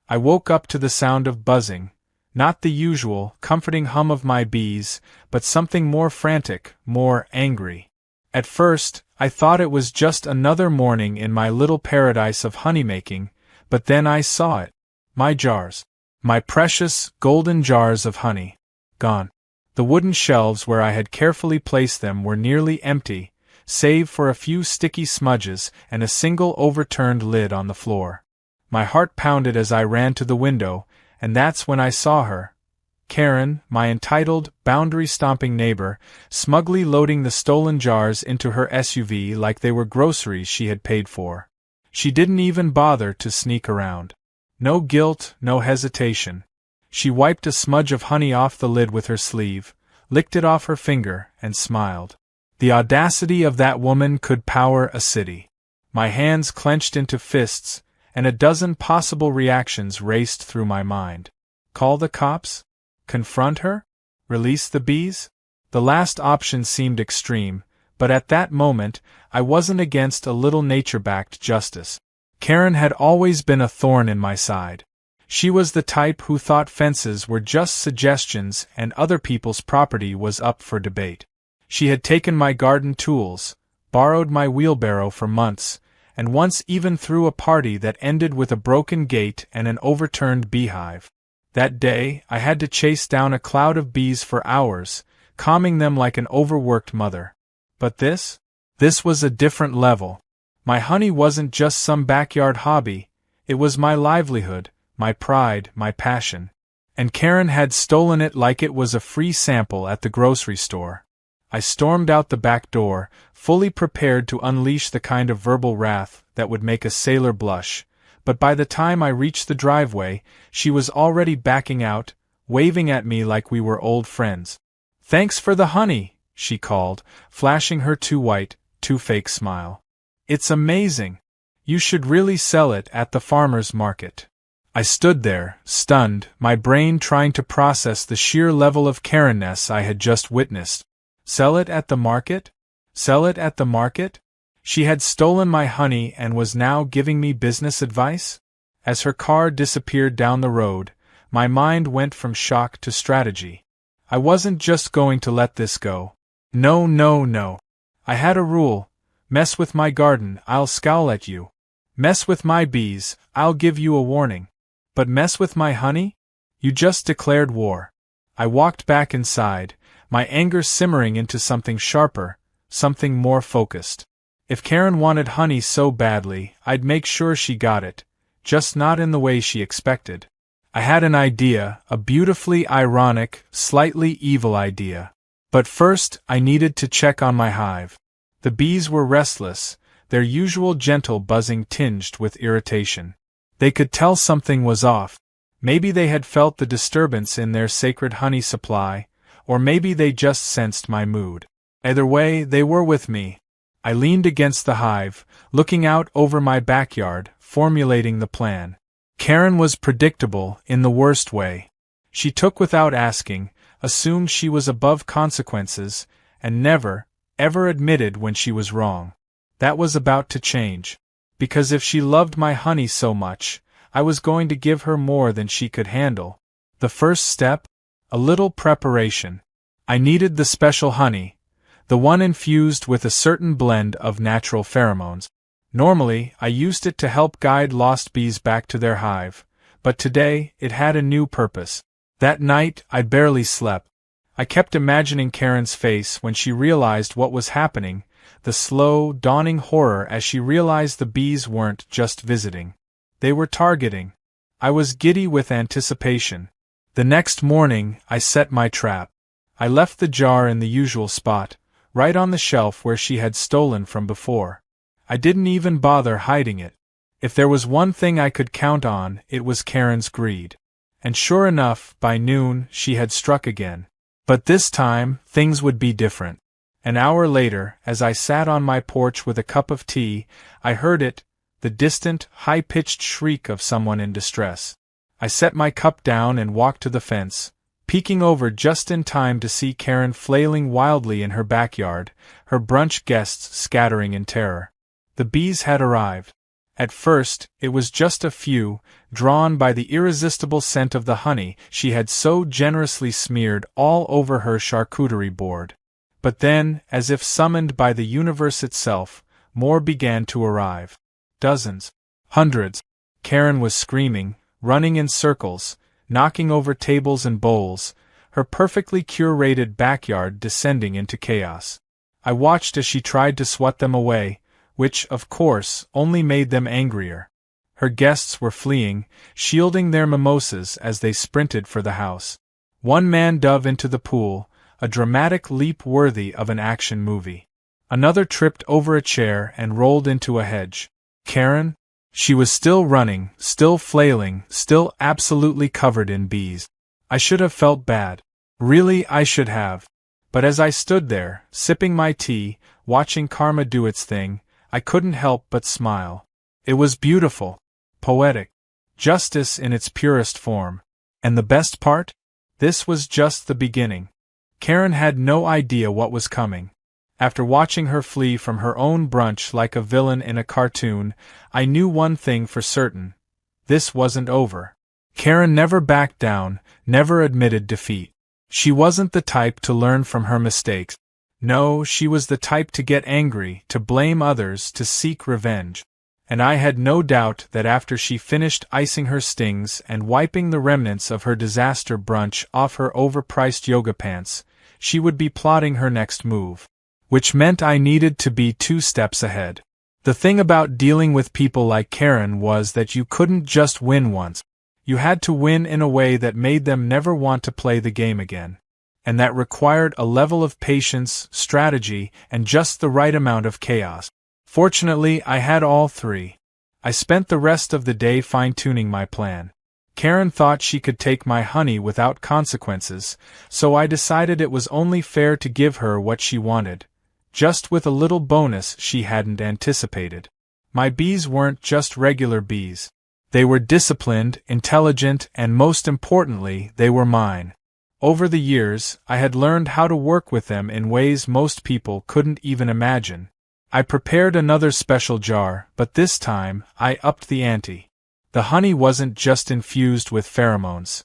I woke up to the sound of buzzing, not the usual, comforting hum of my bees, but something more frantic, more angry. At first, I thought it was just another morning in my little paradise of honeymaking, but then I saw it. My jars. My precious, golden jars of honey. Gone. The wooden shelves where I had carefully placed them were nearly empty, save for a few sticky smudges and a single overturned lid on the floor. My heart pounded as I ran to the window, and that's when I saw her. Karen, my entitled, boundary-stomping neighbor, smugly loading the stolen jars into her SUV like they were groceries she had paid for. She didn't even bother to sneak around. No guilt, no hesitation. She wiped a smudge of honey off the lid with her sleeve, licked it off her finger, and smiled. The audacity of that woman could power a city. My hands clenched into fists, and a dozen possible reactions raced through my mind. Call the cops? Confront her? Release the bees? The last option seemed extreme, but at that moment, I wasn't against a little nature-backed justice. Karen had always been a thorn in my side. She was the type who thought fences were just suggestions and other people's property was up for debate. She had taken my garden tools, borrowed my wheelbarrow for months, and once even threw a party that ended with a broken gate and an overturned beehive. That day, I had to chase down a cloud of bees for hours, calming them like an overworked mother. But this was a different level. My honey wasn't just some backyard hobby, it was my livelihood, my pride, my passion. And Karen had stolen it like it was a free sample at the grocery store. I stormed out the back door, fully prepared to unleash the kind of verbal wrath that would make a sailor blush, but by the time I reached the driveway, she was already backing out, waving at me like we were old friends. "Thanks for the honey," she called, flashing her too white, too fake smile. "It's amazing. You should really sell it at the farmer's market." I stood there, stunned, my brain trying to process the sheer level of Karen-ness I had just witnessed. Sell it at the market? Sell it at the market? She had stolen my honey and was now giving me business advice? As her car disappeared down the road, my mind went from shock to strategy. I wasn't just going to let this go. No, no, no. I had a rule. Mess with my garden, I'll scowl at you. Mess with my bees, I'll give you a warning. But mess with my honey? You just declared war. I walked back inside, my anger simmering into something sharper, something more focused. If Karen wanted honey so badly, I'd make sure she got it, just not in the way she expected. I had an idea, a beautifully ironic, slightly evil idea. But first, I needed to check on my hive. The bees were restless, their usual gentle buzzing tinged with irritation. They could tell something was off. Maybe they had felt the disturbance in their sacred honey supply, or maybe they just sensed my mood. Either way, they were with me. I leaned against the hive, looking out over my backyard, formulating the plan. Karen was predictable in the worst way. She took without asking, assumed she was above consequences, and never, ever admitted when she was wrong. That was about to change. Because if she loved my honey so much, I was going to give her more than she could handle. The first step? A little preparation. I needed the special honey, the one infused with a certain blend of natural pheromones. Normally, I used it to help guide lost bees back to their hive, but today it had a new purpose. That night, I barely slept. I kept imagining Karen's face when she realized what was happening, the slow, dawning horror as she realized the bees weren't just visiting. They were targeting. I was giddy with anticipation. The next morning, I set my trap. I left the jar in the usual spot, right on the shelf where she had stolen from before. I didn't even bother hiding it. If there was one thing I could count on, it was Karen's greed. And sure enough, by noon, she had struck again. But this time, things would be different. An hour later, as I sat on my porch with a cup of tea, I heard it, the distant, high-pitched shriek of someone in distress. I set my cup down and walked to the fence, peeking over just in time to see Karen flailing wildly in her backyard, her brunch guests scattering in terror. The bees had arrived. At first, it was just a few, drawn by the irresistible scent of the honey she had so generously smeared all over her charcuterie board. But then, as if summoned by the universe itself, more began to arrive. Dozens. Hundreds. Karen was screaming, running in circles, knocking over tables and bowls, her perfectly curated backyard descending into chaos. I watched as she tried to swat them away, which, of course, only made them angrier. Her guests were fleeing, shielding their mimosas as they sprinted for the house. One man dove into the pool, a dramatic leap worthy of an action movie. Another tripped over a chair and rolled into a hedge. Karen? She was still running, still flailing, still absolutely covered in bees. I should have felt bad. Really, I should have. But as I stood there, sipping my tea, watching karma do its thing, I couldn't help but smile. It was beautiful. Poetic. Justice in its purest form. And the best part? This was just the beginning. Karen had no idea what was coming. After watching her flee from her own brunch like a villain in a cartoon, I knew one thing for certain. This wasn't over. Karen never backed down, never admitted defeat. She wasn't the type to learn from her mistakes. No, she was the type to get angry, to blame others, to seek revenge. And I had no doubt that after she finished icing her stings and wiping the remnants of her disaster brunch off her overpriced yoga pants, she would be plotting her next move. Which meant I needed to be 2 steps ahead. The thing about dealing with people like Karen was that you couldn't just win once. You had to win in a way that made them never want to play the game again. And that required a level of patience, strategy, and just the right amount of chaos. Fortunately, I had all 3. I spent the rest of the day fine-tuning my plan. Karen thought she could take my honey without consequences, so I decided it was only fair to give her what she wanted, just with a little bonus she hadn't anticipated. My bees weren't just regular bees. They were disciplined, intelligent, and most importantly, they were mine. Over the years, I had learned how to work with them in ways most people couldn't even imagine. I prepared another special jar, but this time, I upped the ante. The honey wasn't just infused with pheromones.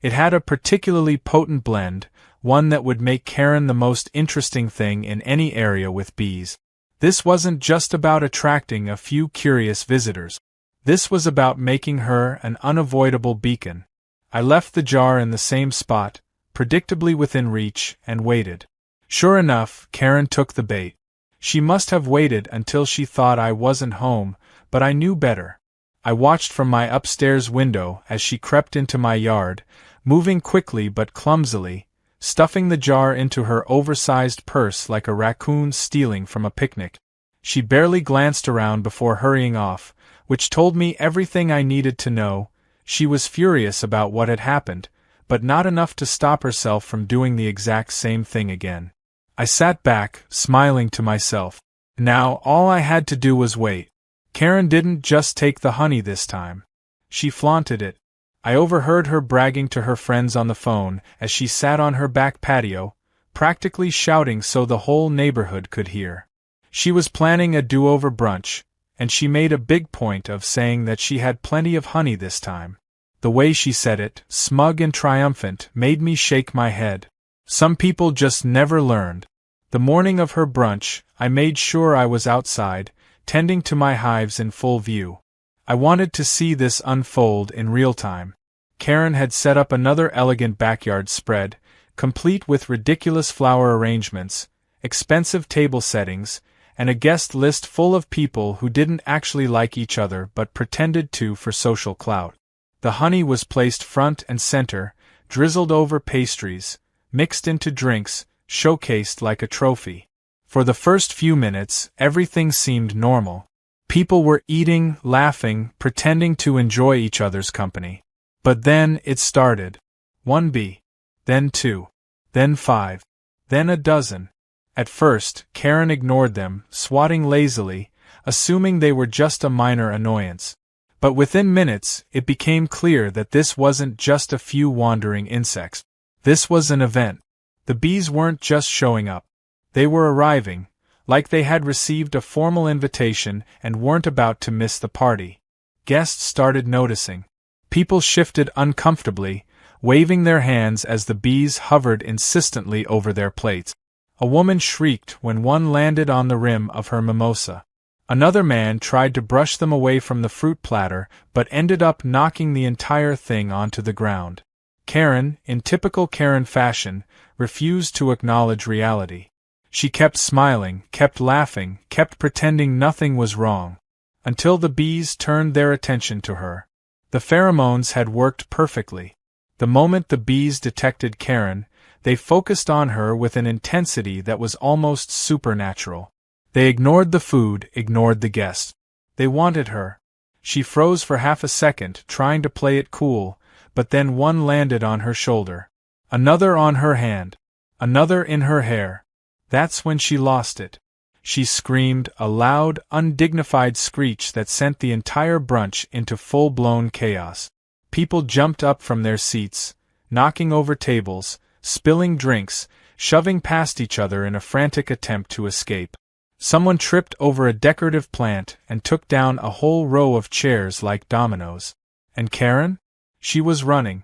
It had a particularly potent blend, one that would make Karen the most interesting thing in any area with bees. This wasn't just about attracting a few curious visitors. This was about making her an unavoidable beacon. I left the jar in the same spot, predictably within reach, and waited. Sure enough, Karen took the bait. She must have waited until she thought I wasn't home, but I knew better. I watched from my upstairs window as she crept into my yard, moving quickly but clumsily, stuffing the jar into her oversized purse like a raccoon stealing from a picnic. She barely glanced around before hurrying off, which told me everything I needed to know. She was furious about what had happened, but not enough to stop herself from doing the exact same thing again. I sat back, smiling to myself. Now, all I had to do was wait. Karen didn't just take the honey this time. She flaunted it. I overheard her bragging to her friends on the phone as she sat on her back patio, practically shouting so the whole neighborhood could hear. She was planning a do-over brunch, and she made a big point of saying that she had plenty of honey this time. The way she said it, smug and triumphant, made me shake my head. Some people just never learned. The morning of her brunch, I made sure I was outside, tending to my hives in full view. I wanted to see this unfold in real time. Karen had set up another elegant backyard spread, complete with ridiculous flower arrangements, expensive table settings, and a guest list full of people who didn't actually like each other but pretended to for social clout. The honey was placed front and center, drizzled over pastries, mixed into drinks, showcased like a trophy. For the first few minutes, everything seemed normal. People were eating, laughing, pretending to enjoy each other's company. But then it started. 1 bee. Then 2. Then 5. Then a dozen. At first, Karen ignored them, swatting lazily, assuming they were just a minor annoyance. But within minutes, it became clear that this wasn't just a few wandering insects. This was an event. The bees weren't just showing up. They were arriving, like they had received a formal invitation and weren't about to miss the party. Guests started noticing. People shifted uncomfortably, waving their hands as the bees hovered insistently over their plates. A woman shrieked when one landed on the rim of her mimosa. Another man tried to brush them away from the fruit platter, but ended up knocking the entire thing onto the ground. Karen, in typical Karen fashion, refused to acknowledge reality. She kept smiling, kept laughing, kept pretending nothing was wrong, until the bees turned their attention to her. The pheromones had worked perfectly. The moment the bees detected Karen, they focused on her with an intensity that was almost supernatural. They ignored the food, ignored the guest. They wanted her. She froze for half a second, trying to play it cool, but then one landed on her shoulder. Another on her hand. Another in her hair. That's when she lost it. She screamed, a loud, undignified screech that sent the entire brunch into full-blown chaos. People jumped up from their seats, knocking over tables, spilling drinks, shoving past each other in a frantic attempt to escape. Someone tripped over a decorative plant and took down a whole row of chairs like dominoes. And Karen? She was running.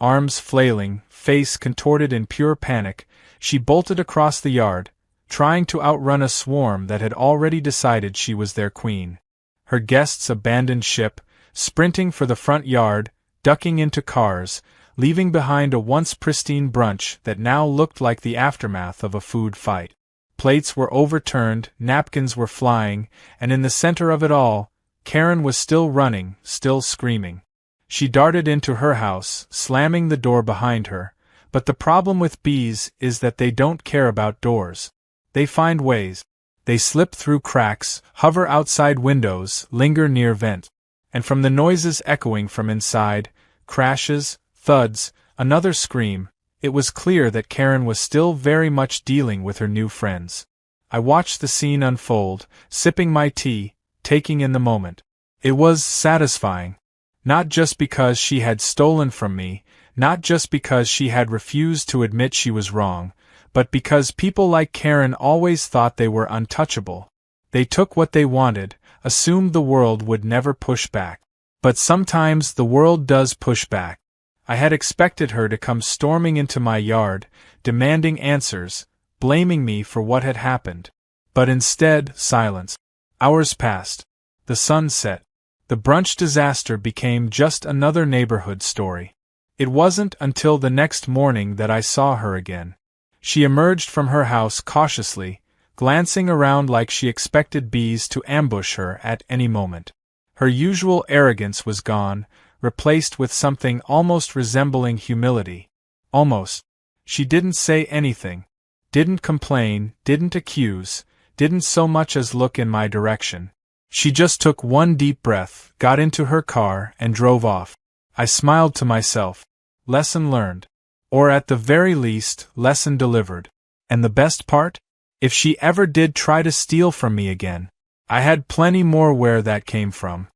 Arms flailing, face contorted in pure panic, she bolted across the yard, trying to outrun a swarm that had already decided she was their queen. Her guests abandoned ship, sprinting for the front yard, ducking into cars, leaving behind a once pristine brunch that now looked like the aftermath of a food fight. Plates were overturned, napkins were flying, and in the center of it all, Karen was still running, still screaming. She darted into her house, slamming the door behind her, but the problem with bees is that they don't care about doors. They find ways. They slip through cracks, hover outside windows, linger near vents. And from the noises echoing from inside, crashes, thuds, another scream, it was clear that Karen was still very much dealing with her new friends. I watched the scene unfold, sipping my tea, taking in the moment. It was satisfying. Not just because she had stolen from me, not just because she had refused to admit she was wrong, but because people like Karen always thought they were untouchable. They took what they wanted, assumed the world would never push back. But sometimes the world does push back. I had expected her to come storming into my yard, demanding answers, blaming me for what had happened. But instead, silence. Hours passed. The sun set. The brunch disaster became just another neighborhood story. It wasn't until the next morning that I saw her again. She emerged from her house cautiously, glancing around like she expected bees to ambush her at any moment. Her usual arrogance was gone, replaced with something almost resembling humility. Almost. She didn't say anything, didn't complain, didn't accuse, didn't so much as look in my direction. She just took one deep breath, got into her car, and drove off. I smiled to myself. Lesson learned. Or at the very least, lesson delivered. And the best part? If she ever did try to steal from me again, I had plenty more where that came from.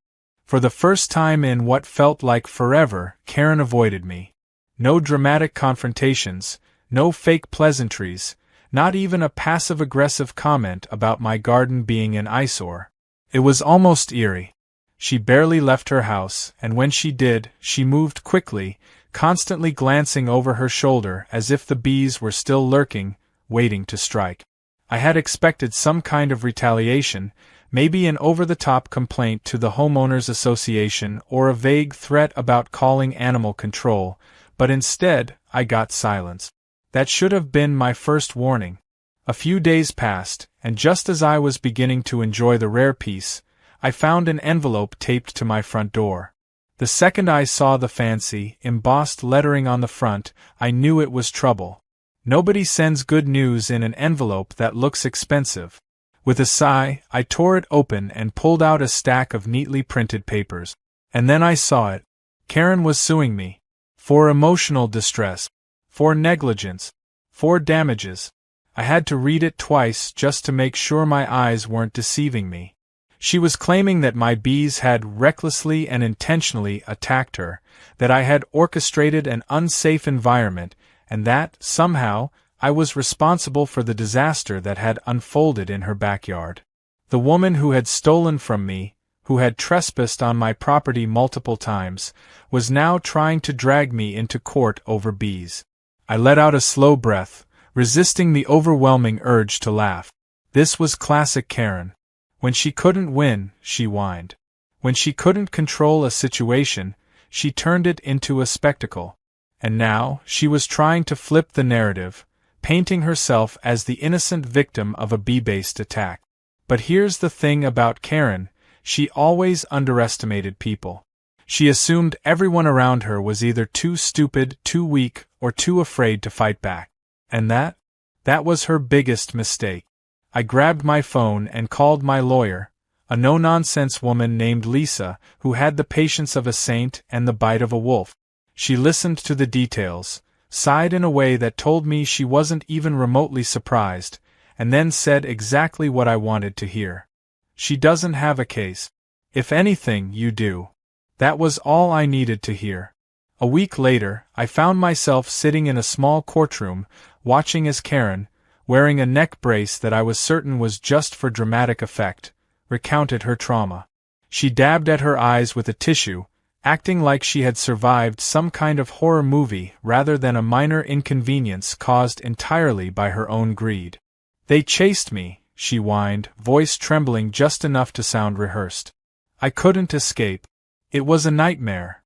For the first time in what felt like forever, Karen avoided me. No dramatic confrontations, no fake pleasantries, not even a passive-aggressive comment about my garden being an eyesore. It was almost eerie. She barely left her house, and when she did, she moved quickly, constantly glancing over her shoulder as if the bees were still lurking, waiting to strike. I had expected some kind of retaliation, maybe an over-the-top complaint to the homeowners association or a vague threat about calling animal control, but instead, I got silence. That should have been my first warning. A few days passed, and just as I was beginning to enjoy the rare peace, I found an envelope taped to my front door. The second I saw the fancy, embossed lettering on the front, I knew it was trouble. Nobody sends good news in an envelope that looks expensive. With a sigh, I tore it open and pulled out a stack of neatly printed papers. And then I saw it. Karen was suing me. For emotional distress. For negligence. For damages. I had to read it twice just to make sure my eyes weren't deceiving me. She was claiming that my bees had recklessly and intentionally attacked her, that I had orchestrated an unsafe environment, and that, somehow, I was responsible for the disaster that had unfolded in her backyard. The woman who had stolen from me, who had trespassed on my property multiple times, was now trying to drag me into court over bees. I let out a slow breath, resisting the overwhelming urge to laugh. This was classic Karen. When she couldn't win, she whined. When she couldn't control a situation, she turned it into a spectacle. And now, she was trying to flip the narrative, painting herself as the innocent victim of a bee-based attack. But here's the thing about Karen, she always underestimated people. She assumed everyone around her was either too stupid, too weak, or too afraid to fight back. And that was her biggest mistake. I grabbed my phone and called my lawyer, a no-nonsense woman named Lisa, who had the patience of a saint and the bite of a wolf. She listened to the details, sighed in a way that told me she wasn't even remotely surprised, and then said exactly what I wanted to hear. She doesn't have a case. If anything, you do. That was all I needed to hear. A week later, I found myself sitting in a small courtroom, watching as Karen, wearing a neck brace that I was certain was just for dramatic effect, recounted her trauma. She dabbed at her eyes with a tissue, acting like she had survived some kind of horror movie rather than a minor inconvenience caused entirely by her own greed. "They chased me," she whined, voice trembling just enough to sound rehearsed. "I couldn't escape. It was a nightmare."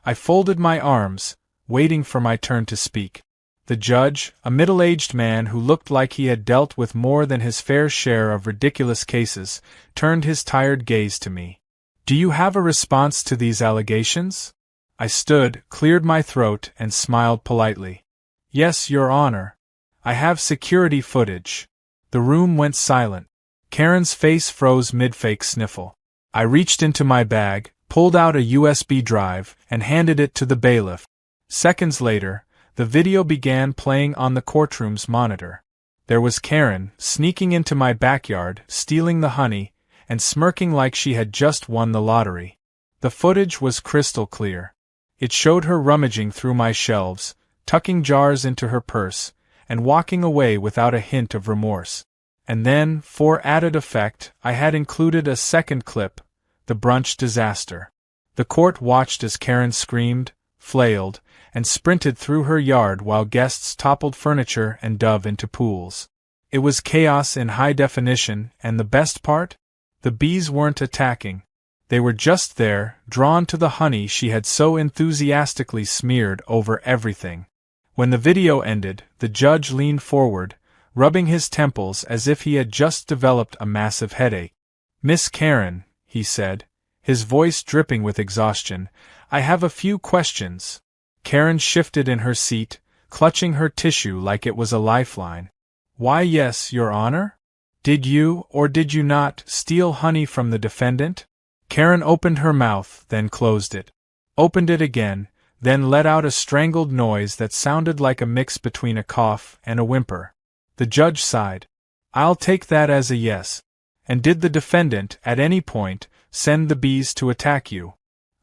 I folded my arms, waiting for my turn to speak. The judge, a middle-aged man who looked like he had dealt with more than his fair share of ridiculous cases, turned his tired gaze to me. "Do you have a response to these allegations?" I stood, cleared my throat, and smiled politely. "Yes, Your Honor. I have security footage." The room went silent. Karen's face froze mid-fake sniffle. I reached into my bag, pulled out a USB drive, and handed it to the bailiff. Seconds later, the video began playing on the courtroom's monitor. There was Karen, sneaking into my backyard, stealing the honey, and smirking like she had just won the lottery. The footage was crystal clear. It showed her rummaging through my shelves, tucking jars into her purse, and walking away without a hint of remorse. And then, for added effect, I had included a second clip, the brunch disaster. The court watched as Karen screamed, flailed, and sprinted through her yard while guests toppled furniture and dove into pools. It was chaos in high definition, and the best part? The bees weren't attacking. They were just there, drawn to the honey she had so enthusiastically smeared over everything. When the video ended, the judge leaned forward, rubbing his temples as if he had just developed a massive headache. "Miss Karen," he said, his voice dripping with exhaustion, "I have a few questions." Karen shifted in her seat, clutching her tissue like it was a lifeline. "Why, yes, Your Honor? Did you, or did you not, steal honey from the defendant?" Karen opened her mouth, then closed it. Opened it again, then let out a strangled noise that sounded like a mix between a cough and a whimper. The judge sighed. "I'll take that as a yes. And did the defendant, at any point, send the bees to attack you?"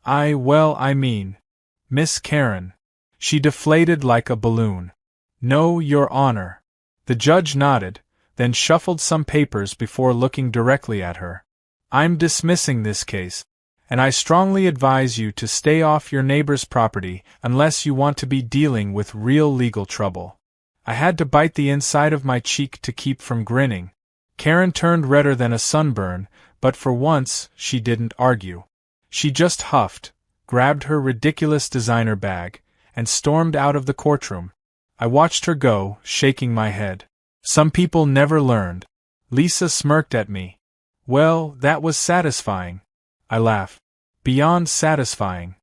I mean, Miss Karen." She deflated like a balloon. "No, Your Honor." The judge nodded, then shuffled some papers before looking directly at her. "I'm dismissing this case, and I strongly advise you to stay off your neighbor's property unless you want to be dealing with real legal trouble." I had to bite the inside of my cheek to keep from grinning. Karen turned redder than a sunburn, but for once, she didn't argue. She just huffed, grabbed her ridiculous designer bag, and stormed out of the courtroom. I watched her go, shaking my head. Some people never learned. Lisa smirked at me. "Well, that was satisfying." I laughed. "Beyond satisfying."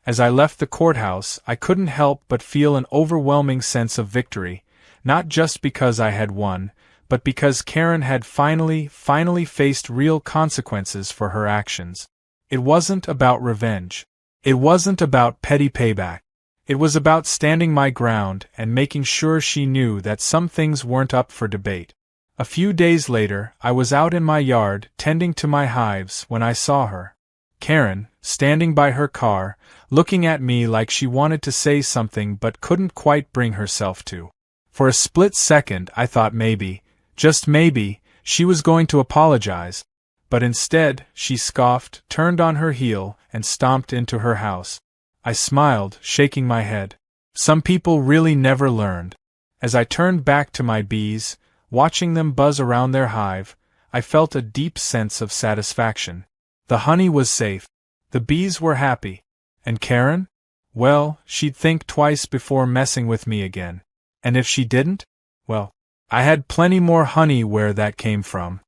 As I left the courthouse, I couldn't help but feel an overwhelming sense of victory, not just because I had won, but because Karen had finally faced real consequences for her actions. It wasn't about revenge. It wasn't about petty payback. It was about standing my ground and making sure she knew that some things weren't up for debate. A few days later, I was out in my yard tending to my hives when I saw her. Karen, standing by her car, looking at me like she wanted to say something but couldn't quite bring herself to. For a split second I thought maybe, just maybe, she was going to apologize. But instead, she scoffed, turned on her heel, and stomped into her house. I smiled, shaking my head. Some people really never learned. As I turned back to my bees, watching them buzz around their hive, I felt a deep sense of satisfaction. The honey was safe. The bees were happy. And Karen? Well, she'd think twice before messing with me again. And if she didn't? Well, I had plenty more honey where that came from.